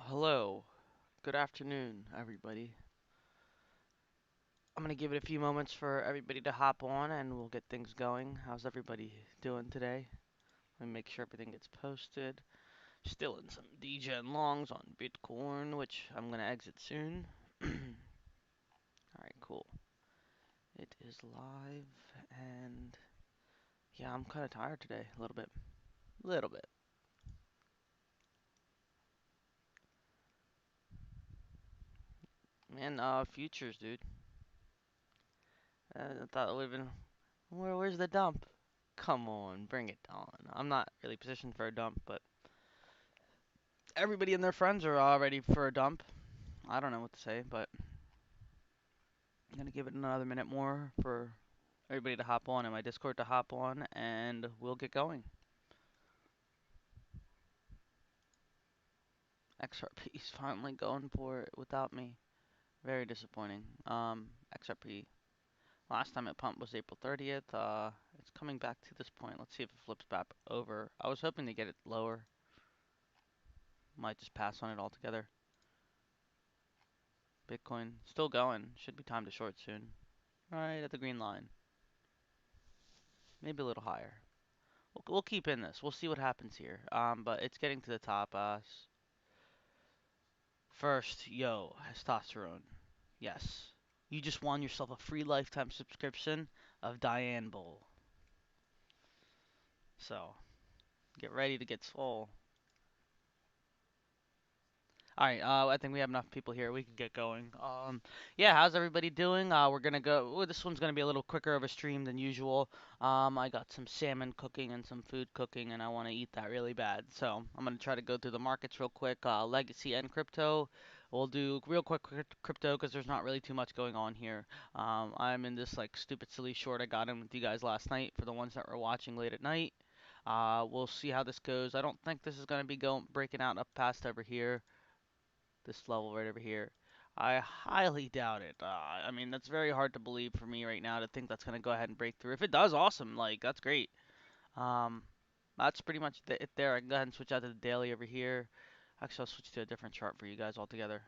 Hello, good afternoon, everybody. I'm gonna give it a few moments for everybody to hop on and we'll get things going. How's everybody doing today? Let me make sure everything gets posted. Still in some DGen longs on Bitcoin, which I'm gonna exit soon. Alright, cool. It is live and yeah, I'm kinda tired today, a little bit. Little bit. Man, futures, dude. I thought it would've been. Where's the dump? Come on, bring it on. I'm not really positioned for a dump, but everybody and their friends are all ready for a dump. I don't know what to say, but I'm gonna give it another minute more for everybody to hop on and my Discord to hop on, and we'll get going. XRP's finally going for it without me. Very disappointing. XRP. Last time it pumped was April 30th. It's coming back to this point. Let's see if it flips back over. I was hoping to get it lower. Might just pass on it altogether. Bitcoin still going. Should be time to short soon. Right at the green line. Maybe a little higher. We'll keep in this. We'll see what happens here. But it's getting to the top. First, yo, testosterone. Yes. You just won yourself a free lifetime subscription of Diane Bowl. So, get ready to get swole. Alright, I think we have enough people here. We can get going. Yeah, how's everybody doing? We're gonna go. Ooh, this one's gonna be a little quicker of a stream than usual. I got some salmon cooking and some food cooking, and I want to eat that really bad. So I'm gonna try to go through the markets real quick. Legacy and crypto. We'll do real quick crypto because there's not really too much going on here. I'm in this like stupid silly short I got in with you guys last night for the ones that were watching late at night. We'll see how this goes. I don't think this is gonna be going breaking out up past over here, this level right over here. I highly doubt it. I mean, that's very hard to believe for me right now to think that's gonna go ahead and break through. If it does, awesome. Like that's great. Um, that's pretty much it there. I can go ahead and switch out to the daily over here. Actually, I'll switch to a different chart for you guys altogether.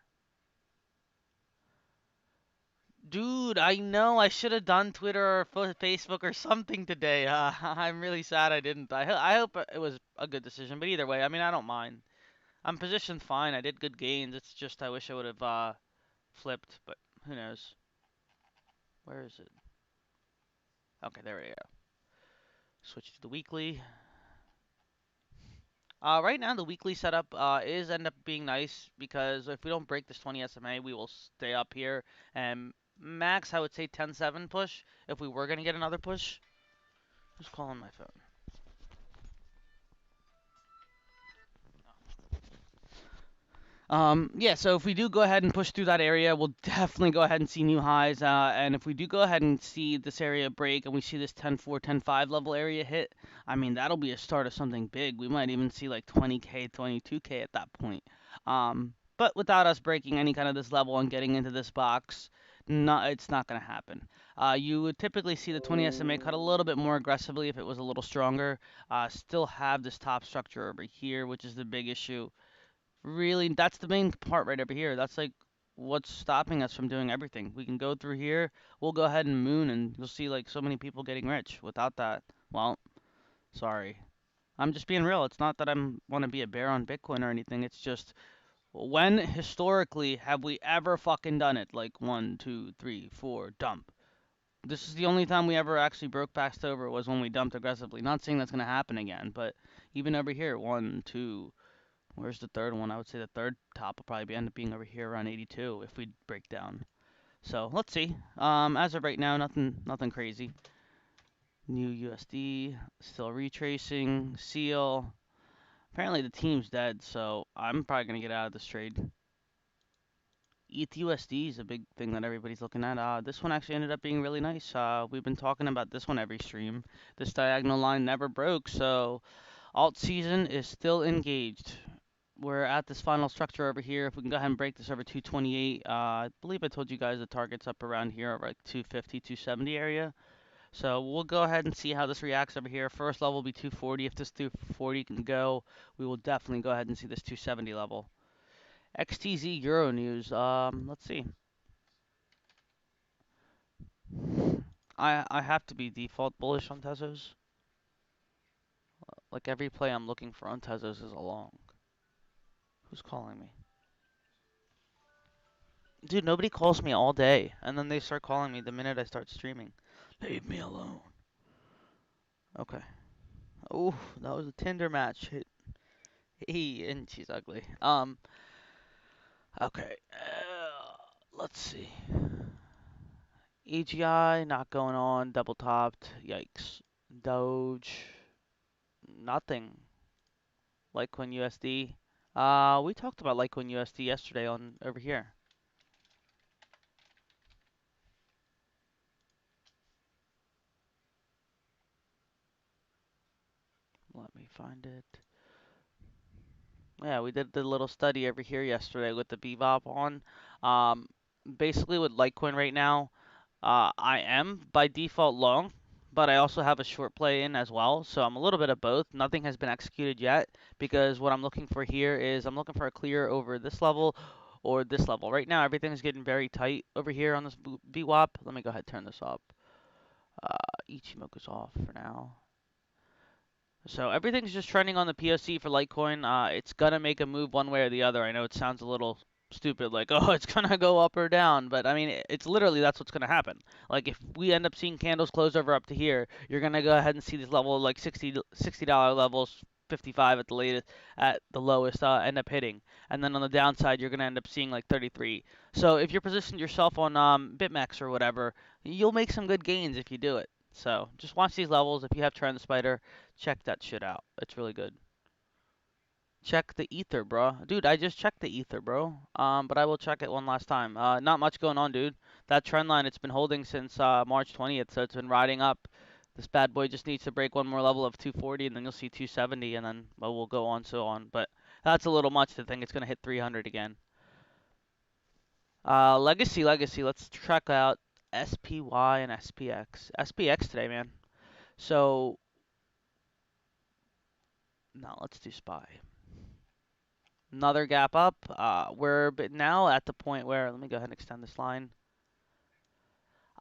Dude, I know I should have done Twitter or Facebook or something today. I'm really sad I didn't. I hope it was a good decision, but either way, I mean, I don't mind. I'm positioned fine. I did good gains. It's just I wish I would have flipped, but who knows? Where is it? Okay, there we go. Switch to the weekly. Right now the weekly setup is end up being nice because if we don't break this 20 SMA, we will stay up here and max I would say 10-7 push if we were gonna get another push. Who's calling my phone? Yeah, so if we do go ahead and push through that area, we'll definitely go ahead and see new highs. And if we do go ahead and see this area break and we see this 10-4, 10-5 level area hit, I mean, that'll be a start of something big. We might even see like 20K, 22K at that point. But without us breaking any kind of this level and getting into this box, no, it's not going to happen. You would typically see the 20 SMA cut a little bit more aggressively if it was a little stronger. Still have this top structure over here, which is the big issue. Really, that's the main part right over here. That's like what's stopping us from doing everything. We can go through here, we'll go ahead and moon, and you'll see like so many people getting rich. Without that, well, sorry. I'm just being real. It's not that I'm want to be a bear on Bitcoin or anything. It's just when historically have we ever fucking done it? Like 1, 2, 3, 4, dump. This is the only time we ever actually broke past over was when we dumped aggressively. Not saying that's gonna happen again, but even over here, 1, 2. Where's the third one? I would say the third top will probably end up being over here around 82 if we break down. So let's see. As of right now, nothing crazy. New USD still retracing. Seal. Apparently the team's dead, so I'm probably gonna get out of this trade. ETH USD is a big thing that everybody's looking at. This one actually ended up being really nice. We've been talking about this one every stream. This diagonal line never broke, so alt season is still engaged. We're at this final structure over here. If we can go ahead and break this over 228, I believe I told you guys the target's up around here, like 250, 270 area. So we'll go ahead and see how this reacts over here. First level will be 240. If this 240 can go, we will definitely go ahead and see this 270 level. XTZ Euro News. Let's see. I have to be default bullish on Tezos. Like every play I'm looking for on Tezos is a long. Who's calling me? Dude, nobody calls me all day, and then they start calling me the minute I start streaming. Leave me alone. Okay. Oh, that was a Tinder match. Hey, and she's ugly. Okay. Let's see. AGI not going on. Double topped. Yikes. Doge. Nothing. Litecoin USD. We talked about Litecoin USD yesterday on over here. Let me find it. Yeah, we did the little study over here yesterday with the bebop on. Um, Basically with Litecoin right now, I am by default long, but I also have a short play in as well. So I'm a little bit of both. Nothing has been executed yet because what I'm looking for here is I'm looking for a clear over this level or this level. Right now, everything's getting very tight over here on this VWAP. Let me go ahead and turn this up. Ichimoku's off for now. So everything's just trending on the POC for Litecoin. It's gonna make a move one way or the other. I know it sounds a little stupid, like oh, it's gonna go up or down, but I mean, it's literally that's what's gonna happen. Like if we end up seeing candles close over up to here, you're gonna go ahead and see this level like $60 levels, 55 at the latest, at the lowest, end up hitting, and then on the downside, you're gonna end up seeing like 33. So if you're positioned yourself on BitMEX or whatever, you'll make some good gains if you do it. So just watch these levels. If you have Trend Spider, check that shit out. It's really good. Check the ether, bro. Dude, I just checked the ether, bro. But I will check it one last time. Not much going on, dude. That trend line, it's been holding since March 20th, so it's been riding up. This bad boy just needs to break one more level of 240, and then you'll see 270, and then well, we'll go on so on. But that's a little much to think it's gonna hit 300 again. Legacy. Let's check out SPY and SPX. SPX today, man. So now let's do SPY. Another gap up. We're now at the point where, let me go ahead and extend this line.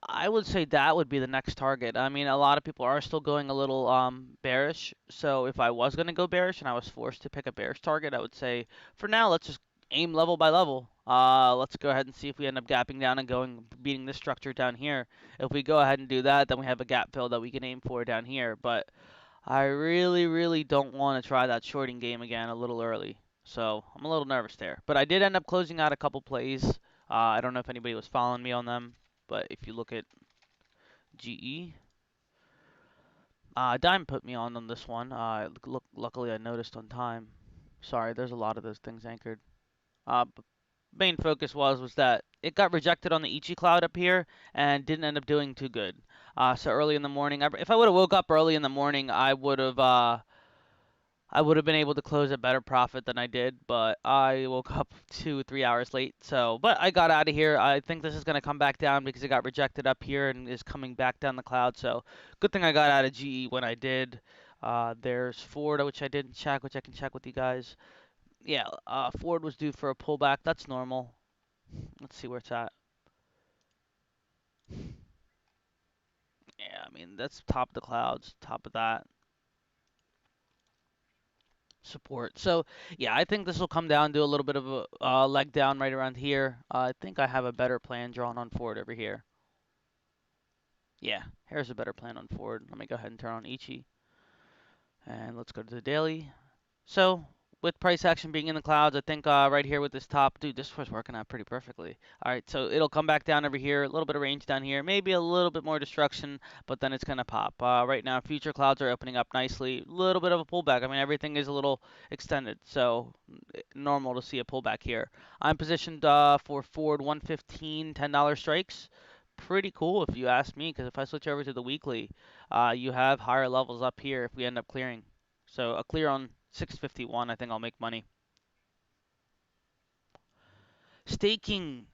I would say that would be the next target. I mean, a lot of people are still going a little bearish. So if I was going to go bearish and I was forced to pick a bearish target, I would say for now, let's just aim level by level. Let's go ahead and see if we end up gapping down and going beating this structure down here. If we go ahead and do that, then we have a gap fill that we can aim for down here. But I really don't want to try that shorting game again a little early. So I'm a little nervous there. But I did end up closing out a couple plays. I don't know if anybody was following me on them. But if you look at GE, Dime put me on this one. Luckily I noticed on time. Sorry, there's a lot of those things anchored. But main focus was that it got rejected on the Ichi cloud up here and didn't end up doing too good. So early in the morning, if I would have woke up early in the morning, I would have been able to close a better profit than I did, but I woke up 2, 3 hours late. So, but I got out of here. I think this is going to come back down because it got rejected up here and is coming back down the cloud. So, good thing I got out of GE when I did. There's Ford, which I didn't check, which I can check with you guys. Yeah, Ford was due for a pullback. That's normal. Let's see where it's at. Yeah, I mean, that's top of the clouds, top of that. Support. So yeah, I think this will come down to a little bit of a leg down right around here. I think I have a better plan drawn on Ford over here. Yeah, here's a better plan on Ford. Let me go ahead and turn on Ichi. And let's go to the daily. So, with price action being in the clouds, I think right here with this top, dude, this was working out pretty perfectly. All right, so it'll come back down over here, a little bit of range down here, maybe a little bit more destruction, but then it's going to pop. Right now, future clouds are opening up nicely. A little bit of a pullback. I mean, everything is a little extended, so normal to see a pullback here. I'm positioned for Ford 115 $10 strikes. Pretty cool if you ask me, because if I switch over to the weekly, you have higher levels up here if we end up clearing. So a clear on 651, I think I'll make money. Staking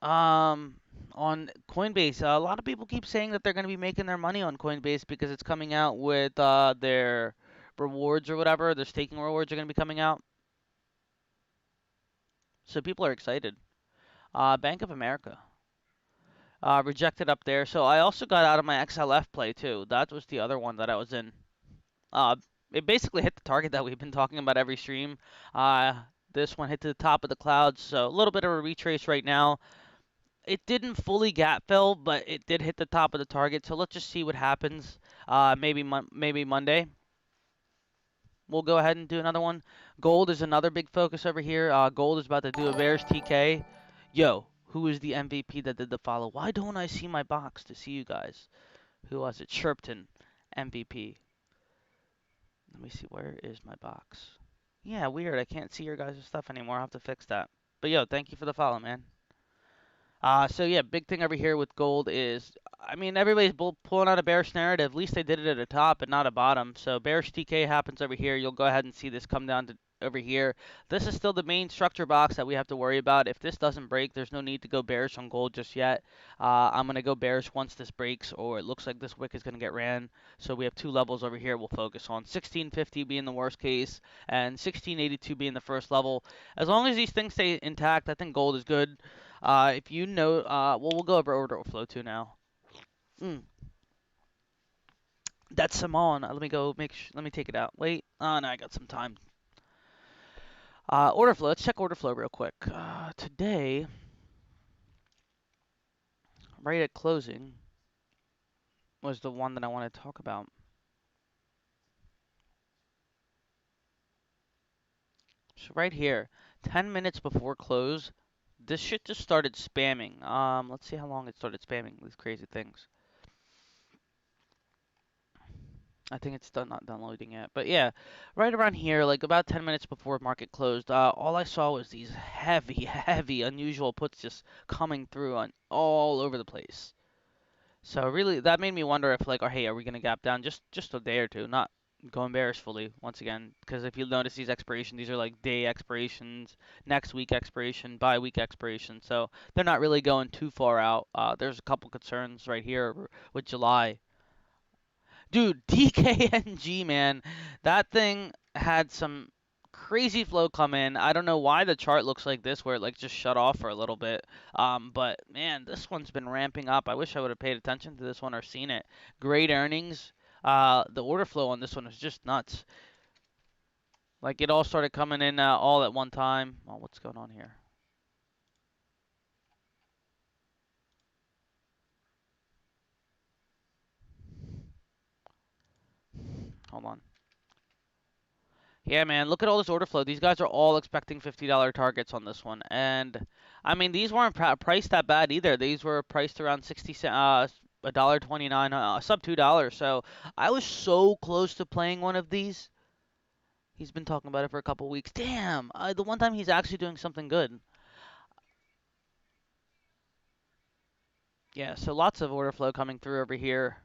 on Coinbase. A lot of people keep saying that they're going to be making their money on Coinbase because it's coming out with their rewards or whatever. Their staking rewards are going to be coming out. So people are excited. Bank of America. Rejected up there. So I also got out of my XLF play too. That was the other one that I was in. Uh, it basically hit the target that we've been talking about every stream. Uh, this one hit to the top of the clouds, so a little bit of a retrace right now. It didn't fully gap fill, but it did hit the top of the target. So let's just see what happens. Maybe Monday. We'll go ahead and do another one. Gold is another big focus over here. Gold is about to do a bearish TK. Yo, who is the MVP that did the follow? Why don't I see my box to see you guys? Who was it? Sherpton, MVP. Let me see. Where is my box? Yeah, weird. I can't see your guys' stuff anymore. I'll have to fix that. But yo, thank you for the follow, man. So yeah, big thing over here with gold is, I mean, everybody's pulling out a bearish narrative. At least they did it at a top and not a bottom. So bearish TK happens over here. You'll go ahead and see this come down to over here. This is still the main structure box that we have to worry about. If this doesn't break, there's no need to go bearish on gold just yet. I'm gonna go bearish once this breaks, or it looks like this wick is gonna get ran. So we have two levels over here we'll focus on. 1650 being the worst case, and 1682 being the first level. As long as these things stay intact, I think gold is good. If you know, well, we'll go over order flow too now. That's Simone. Let me go let me take it out. Wait. Oh, no, I got some time. Order flow. Let's check order flow real quick. Today, right at closing, was the one that I want to talk about. So right here, 10 minutes before close, this shit just started spamming. Let's see how long it started spamming these crazy things. I think it's still not downloading yet. But yeah, right around here, like about 10 minutes before market closed, all I saw was these heavy, heavy, unusual puts just coming through on all over the place. So really, that made me wonder if like, oh hey, are we gonna gap down just a day or two, not going bearish fully once again? Because if you notice these expirations, these are like day expirations, next week expiration, bi-week expiration. So they're not really going too far out. There's a couple concerns right here with July. Dude, DKNG, man. That thing had some crazy flow come in. I don't know why the chart looks like this, where it like just shut off for a little bit. But man, this one's been ramping up. I wish I would have paid attention to this one or seen it. Great earnings. The order flow on this one is just nuts. Like it all started coming in all at one time. Oh, what's going on here? Hold on. Yeah, man, look at all this order flow. These guys are all expecting $50 targets on this one. And, I mean, these weren't priced that bad either. These were priced around 60 cents, $1.29, sub $2. So, I was so close to playing one of these. He's been talking about it for a couple weeks. Damn, the one time he's actually doing something good. Yeah, so lots of order flow coming through over here.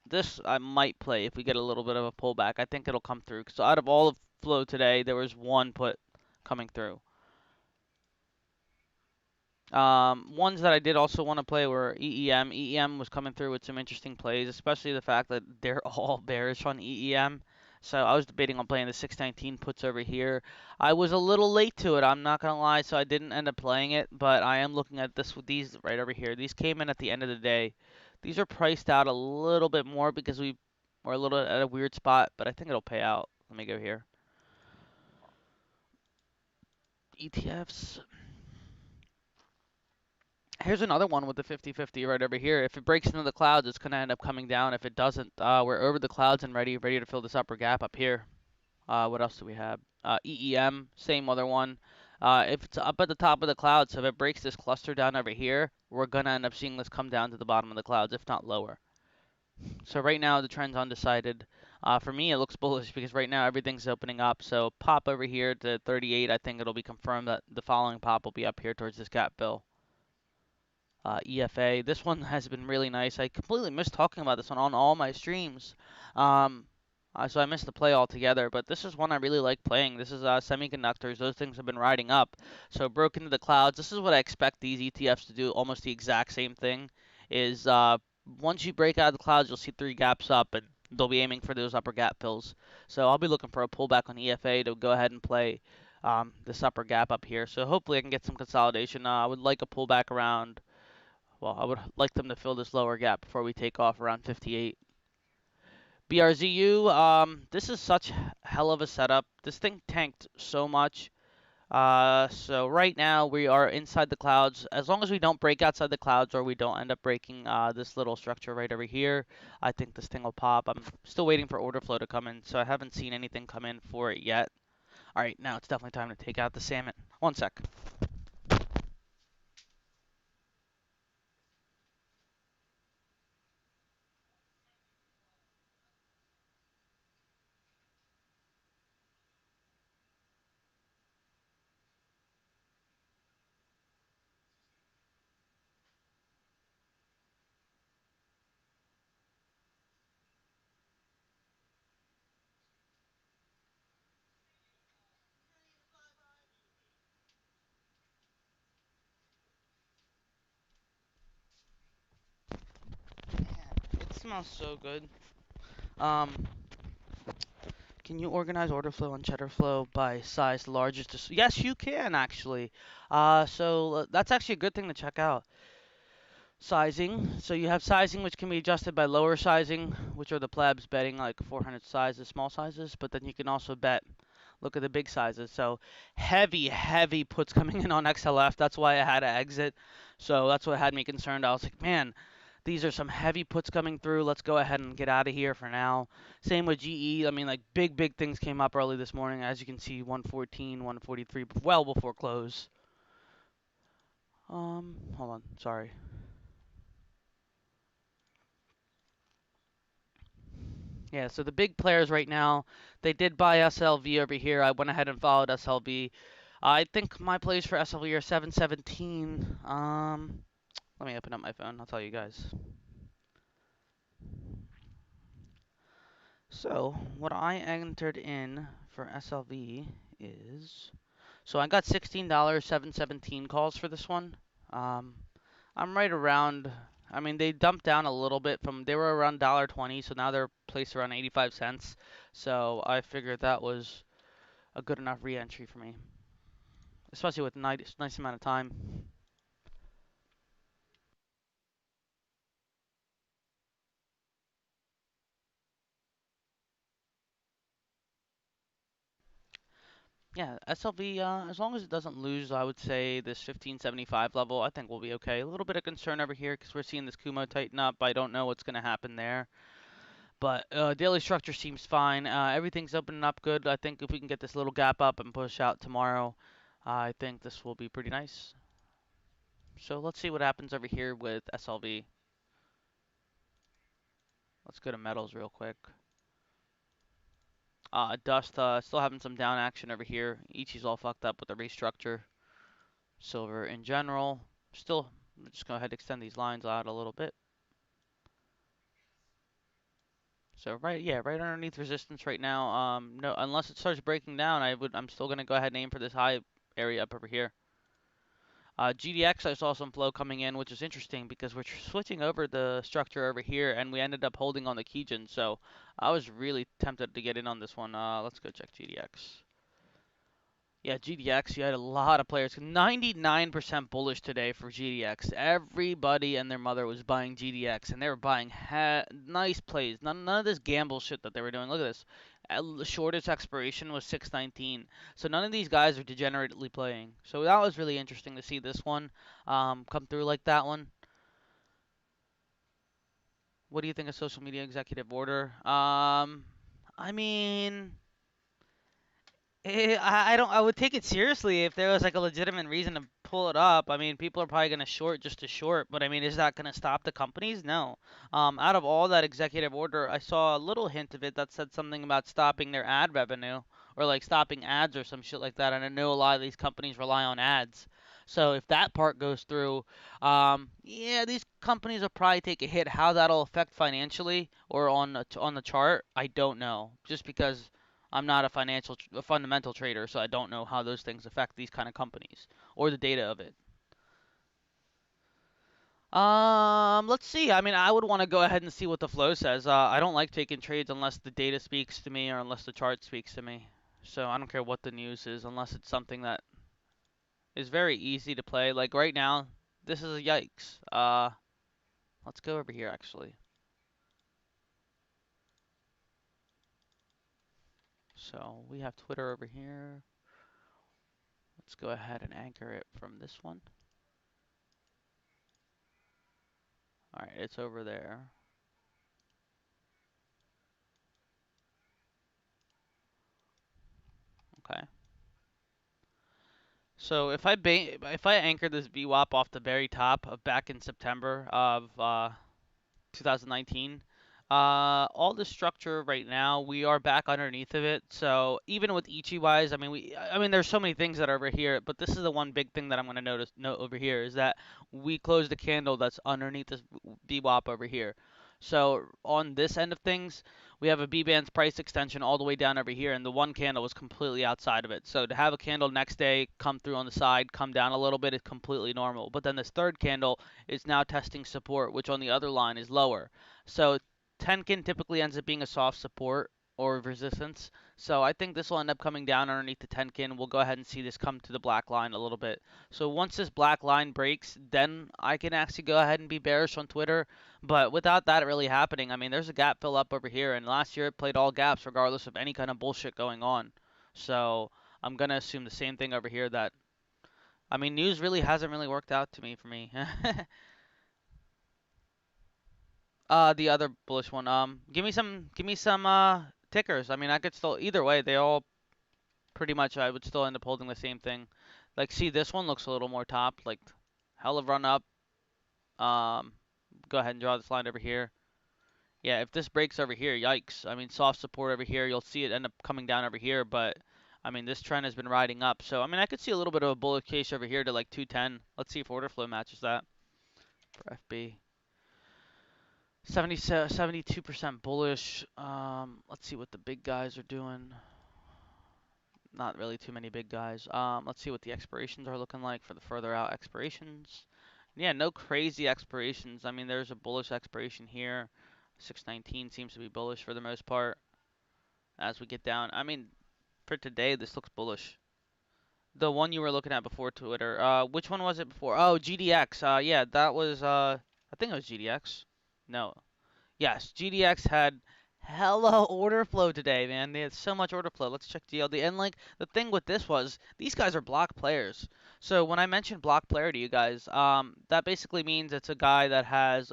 This I might play if we get a little bit of a pullback. I think it'll come through. So out of all of flow today, there was one put coming through. Ones that I did also want to play were EEM. EEM was coming through with some interesting plays, especially the fact that they're all bearish on EEM. So I was debating on playing the 619 puts over here. I was a little late to it, I'm not gonna lie, so I didn't end up playing it. But I am looking at this with these right over here. These came in at the end of the day. These are priced out a little bit more because we were a little at a weird spot, but I think it'll pay out. Let me go here. ETFs. Here's another one with the 50-50 right over here. If it breaks into the clouds, it's going to end up coming down. If it doesn't, we're over the clouds and ready to fill this upper gap up here. What else do we have? EEM, same other one. If it's up at the top of the clouds, so if it breaks this cluster down over here, we're going to end up seeing this come down to the bottom of the clouds, if not lower. So right now, the trend's undecided. For me, it looks bullish because right now everything's opening up. So pop over here to 38. I think it'll be confirmed that the following pop will be up here towards this gap fill. EFA. This one has been really nice. I completely missed talking about this one on all my streams. So I missed the play altogether, but this is one I really like playing. This is semiconductors. Those things have been riding up. So broke into the clouds. This is what I expect these ETFs to do. Almost the exact same thing. Is once you break out of the clouds, you'll see three gaps up, and they'll be aiming for those upper gap fills. So I'll be looking for a pullback on EFA to go ahead and play. this upper gap up here. So hopefully I can get some consolidation. I would like a pullback around. Well, I would like them to fill this lower gap before we take off around 58. BRZU, this is such hell of a setup. This thing tanked so much. So right now we are inside the clouds. As long as we don't break outside the clouds or we don't end up breaking this little structure right over here, I think this thing will pop. I'm still waiting for order flow to come in, so I haven't seen anything come in for it yet. All right, now it's definitely time to take out the salmon. One sec. It smells so good. Um, can you organize order flow and cheddar flow by size largest to... Yes, you can actually. So that's actually a good thing to check out. Sizing. So you have sizing which can be adjusted by lower sizing, which are the plebs betting like 400 sizes, small sizes, but then you can also bet, look at the big sizes. So heavy puts coming in on XLF. That's why I had to exit. So that's what had me concerned. I was like, man, these are some heavy puts coming through. Let's go ahead and get out of here for now. Same with GE. I mean, like big things came up early this morning. As you can see, 114, 143, well before close. Hold on, sorry. Yeah, so the big players right now, they did buy SLV over here. I went ahead and followed SLV. I think my plays for SLV are 717. Let me open up my phone. I'll tell you guys. So, what I entered in for SLV is, so I got $16, 717 calls for this one. Um, I'm right around, I mean, they dumped down a little bit from, they were around $1.20, so now they're placed around 85 cents. So I figured that was a good enough re-entry for me, especially with nice amount of time. Yeah, SLV, as long as it doesn't lose, I would say this 1575 level, I think we'll be okay. A little bit of concern over here because we're seeing this Kumo tighten up. I don't know what's going to happen there. But daily structure seems fine. Everything's opening up good. I think if we can get this little gap up and push out tomorrow, I think this will be pretty nice. So let's see what happens over here with SLV. Let's go to metals real quick. Dust, still having some down action over here. Ichi's all fucked up with the restructure. Silver in general. Still, just go ahead and extend these lines out a little bit. So right underneath resistance right now. No, unless it starts breaking down, I'm still gonna go ahead and aim for this high area up over here. GDX, I saw some flow coming in, which is interesting because we're switching over the structure over here, and we ended up holding on the Kijin. So I was really tempted to get in on this one. Let's go check GDX. Yeah, GDX, you had a lot of players. 99% bullish today for GDX. Everybody and their mother was buying GDX, and they were buying nice plays. None of this gamble shit that they were doing. Look at this. The shortest expiration was 619. So none of these guys are degenerately playing. So that was really interesting to see this one come through like that one. What do you think of social media executive order? I mean, I don't. I would take it seriously if there was like a legitimate reason to pull it up. I mean, people are probably gonna short just to short, but I mean, is that gonna stop the companies? No. Out of all that executive order, I saw a little hint of it that said something about stopping their ad revenue or like stopping ads or some shit like that. And I know a lot of these companies rely on ads. So if that part goes through, yeah, these companies will probably take a hit. How that'll affect financially or on the chart, I don't know. Just because I'm not a fundamental trader, so I don't know how those things affect these kind of companies or the data of it. Let's see. I mean, I would want to go ahead and see what the flow says. I don't like taking trades unless the data speaks to me or unless the chart speaks to me. So I don't care what the news is, unless it's something that is very easy to play. Like right now, this is a yikes. Let's go over here actually. So we have Twitter over here. Let's go ahead and anchor it from this one. All right, it's over there. Okay. So if I anchor this VWAP off the very top of back in September of 2019. All the structure right now, we are back underneath of it. So even with Ichi wise, I mean, there's so many things that are over here, but this is the one big thing that I'm gonna note over here is that we closed the candle that's underneath this VWAP over here. So on this end of things, we have a B-band's price extension all the way down over here, and the one candle was completely outside of it. So to have a candle next day come through on the side, come down a little bit is completely normal. But then this third candle is now testing support, which on the other line is lower. So Tenkin typically ends up being a soft support or resistance. So I think this will end up coming down underneath the Tenkin. We'll go ahead and see this come to the black line a little bit. So once this black line breaks, then I can actually go ahead and be bearish on Twitter. But without that really happening, I mean, there's a gap fill up over here. And last year it played all gaps regardless of any kind of bullshit going on. So I'm going to assume the same thing over here that, I mean, news really hasn't really worked out to me for me. The other bullish one. Give me some tickers. I mean, I could still either way. They all pretty much. I would still end up holding the same thing. Like, see, this one looks a little more top. Like, hell of run up. Um, go ahead and draw this line over here. Yeah, if this breaks over here, yikes. I mean, soft support over here. You'll see it end up coming down over here, but I mean, this trend has been riding up. So, I mean, I could see a little bit of a bullish case over here to like 210. Let's see if order flow matches that for FB. 72% bullish. Let's see what the big guys are doing. Not really too many big guys. Let's see what the expirations are looking like for the further out expirations. Yeah, no crazy expirations. I mean, there's a bullish expiration here. 619 seems to be bullish for the most part. As we get down, I mean, for today, this looks bullish. The one you were looking at before Twitter. Which one was it before? Oh, GDX. Yeah, that was. I think it was GDX. No, yes, GDX had hella order flow today, man. They had so much order flow. Let's check GLD. And like the thing with this was these guys are block players. So when I mentioned block player to you guys, that basically means it's a guy that has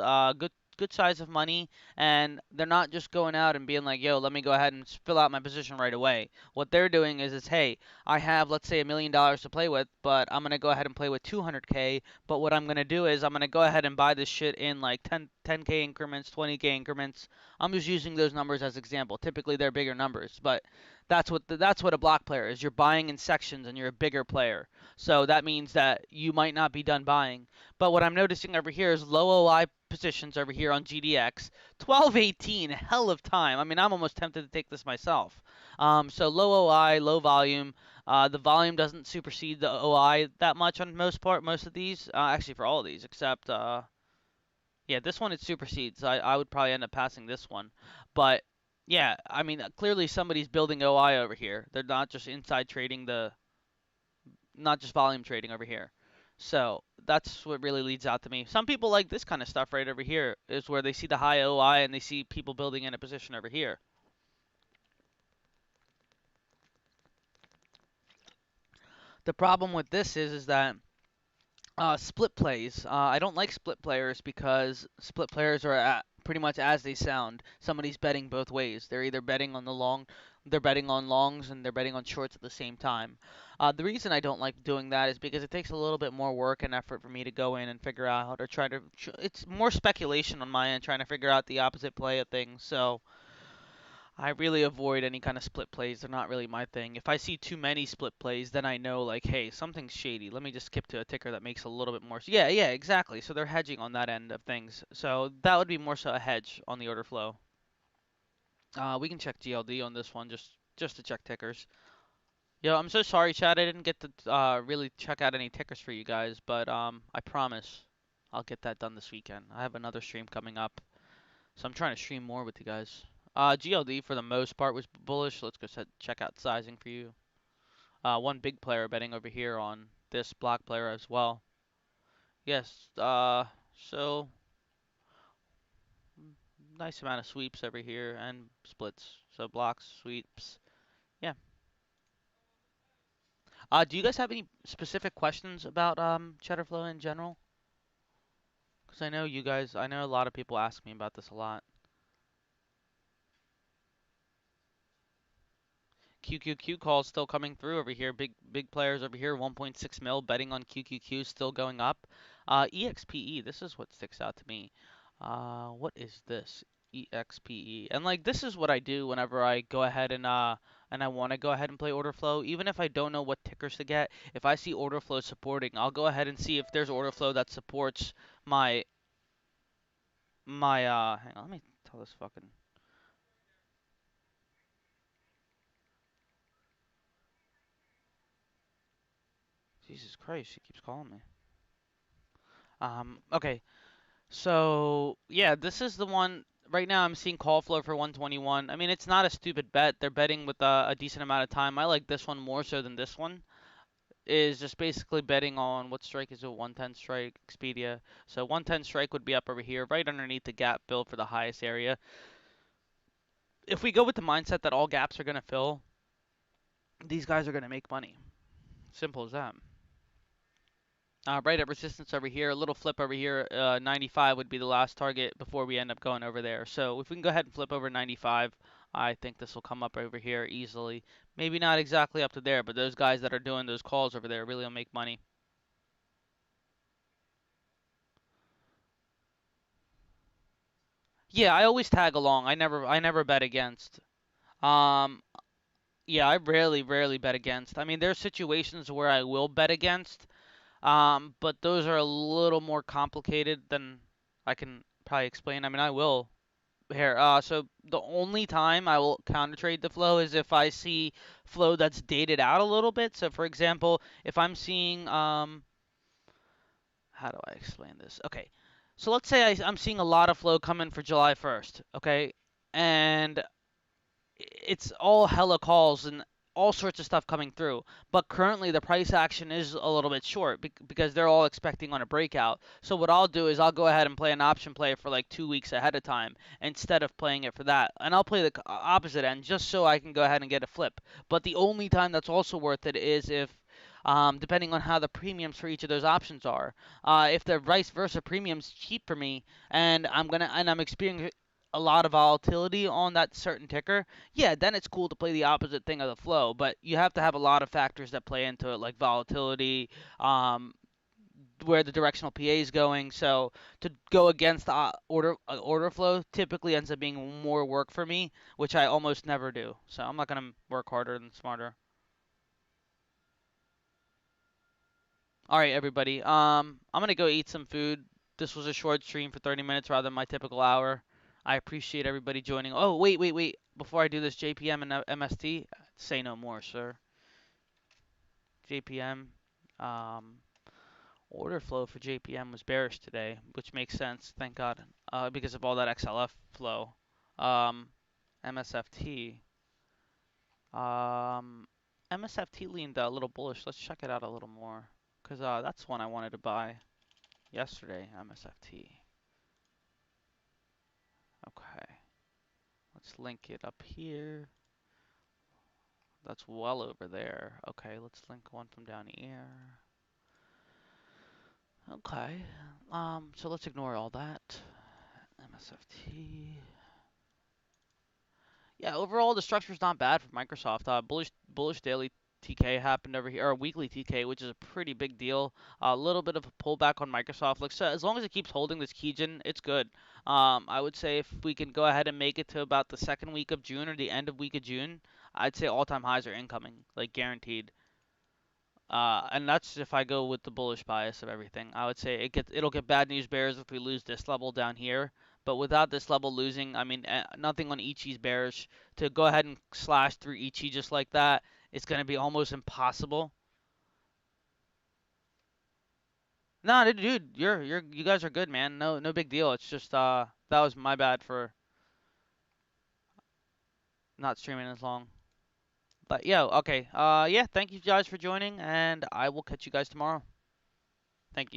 good size of money, and they're not just going out and being like, yo, let me go ahead and fill out my position right away. What they're doing is hey, I have, let's say, $1 million to play with, but I'm gonna go ahead and play with 200K. But what I'm gonna do is I'm gonna go ahead and buy this shit in like 10K increments, 20K increments. I'm just using those numbers as example. Typically they're bigger numbers, but that's what a block player is. You're buying in sections and you're a bigger player. So that means that you might not be done buying. But what I'm noticing over here is low OI positions over here on GDX. 1218, hell of time. I mean, I'm almost tempted to take this myself. So low OI, low volume. The volume doesn't supersede the OI that much on most of these. Actually, for all of these, except yeah, this one it supersedes. I would probably end up passing this one, but yeah, I mean, clearly somebody's building OI over here. They're not just inside trading not just volume trading over here. So that's what really leads out to me. Some people like this kind of stuff right over here, is where they see the high OI and they see people building in a position over here. The problem with this is that split plays. I don't like split players because split players are pretty much as they sound. Somebody's betting both ways. They're either betting on they're betting on longs and they're betting on shorts at the same time. The reason I don't like doing that is because it takes a little bit more work and effort for me to go in and figure out or try to. It's more speculation on my end trying to figure out the opposite play of things. So I really avoid any kind of split plays. They're not really my thing. If I see too many split plays, then I know like, hey, something's shady. Let me just skip to a ticker that makes a little bit more. Yeah, yeah, exactly. So they're hedging on that end of things. So that would be more so a hedge on the order flow. We can check GLD on this one just to check tickers. Yo, I'm so sorry, Chad. I didn't get to really check out any tickers for you guys, but I promise I'll get that done this weekend. I have another stream coming up, so I'm trying to stream more with you guys. GLD for the most part was bullish. Let's go check out sizing for you. One big player betting over here on this block player as well. Yes. So nice amount of sweeps over here and splits. So blocks, sweeps. Yeah. Do you guys have any specific questions about cheddar flow in general? Because I know you guys, I know a lot of people ask me about this a lot. QQQ calls still coming through over here. Big players over here. 1.6 mil betting on QQQ still going up. EXPE. This is what sticks out to me. What is this? EXPE. And like this is what I do whenever I go ahead and I want to go ahead and play order flow. Even if I don't know what tickers to get, if I see order flow supporting, I'll go ahead and see if there's order flow that supports my hang on, let me tell this fucking Jesus Christ, she keeps calling me. Okay. So yeah, this is the one right now. I'm seeing call flow for 121. I mean, it's not a stupid bet. They're betting with a decent amount of time. I like this one more so than this one. Is just basically betting on what strike is a 110 strike, Expedia. So 110 strike would be up over here, right underneath the gap fill for the highest area. If we go with the mindset that all gaps are gonna fill, these guys are gonna make money. Simple as that. Right at resistance over here, a little flip over here. 95 would be the last target before we end up going over there. So if we can go ahead and flip over 95, I think this will come up over here easily. Maybe not exactly up to there, but those guys that are doing those calls over there really will make money. Yeah, I always tag along. I never bet against. Um, yeah, I rarely bet against. I mean, there's situations where I will bet against, but those are a little more complicated than I can probably explain. I mean, I will here. So the only time I will counter trade the flow is if I see flow that's dated out a little bit. So for example, if I'm seeing how do I explain this? Okay. So let's say I'm seeing a lot of flow coming for July 1st, okay? And it's all hella calls and all sorts of stuff coming through. But currently the price action is a little bit short because they're all expecting on a breakout. So what I'll do is I'll go ahead and play an option play for like 2 weeks ahead of time instead of playing it for that. And I'll play the opposite end just so I can go ahead and get a flip. But the only time that's also worth it is if depending on how the premiums for each of those options are. If the vice versa premium's cheap for me, and I'm experiencing a lot of volatility on that certain ticker, yeah, then it's cool to play the opposite thing of the flow. But you have to have a lot of factors that play into it, like volatility, um, where the directional PA is going. So to go against the order flow typically ends up being more work for me, which I almost never do. So I'm not gonna work harder than smarter. All right, everybody. I'm gonna go eat some food. This was a short stream for 30 minutes rather than my typical hour. I appreciate everybody joining. Oh, wait. Before I do this, JPM and MST, say no more, sir. JPM, um, order flow for JPM was bearish today, which makes sense. Thank God, because of all that XLF flow. Um, MSFT, um, MSFT leaned a little bullish. Let's check it out a little more, cause that's one I wanted to buy yesterday, MSFT. Okay, let's link it up here. That's well over there. Okay, let's link one from down here. Okay, so let's ignore all that. MSFT. Yeah, overall the structure's not bad for Microsoft. Bullish daily TK happened over here, or weekly TK, which is a pretty big deal. A little bit of a pullback on Microsoft. Like so, as long as it keeps holding this Kijin, it's good. I would say if we can go ahead and make it to about the second week of June or the end of week of June, I'd say all-time highs are incoming, like guaranteed. And that's if I go with the bullish bias of everything. I would say it'll get bad news bears if we lose this level down here. But without this level losing, I mean, nothing on Ichi's bearish to go ahead and slash through Ichi just like that. It's gonna be almost impossible. No, dude, you guys are good, man. No big deal. It's just that was my bad for not streaming as long. But yeah, okay. Yeah, thank you guys for joining, and I will catch you guys tomorrow.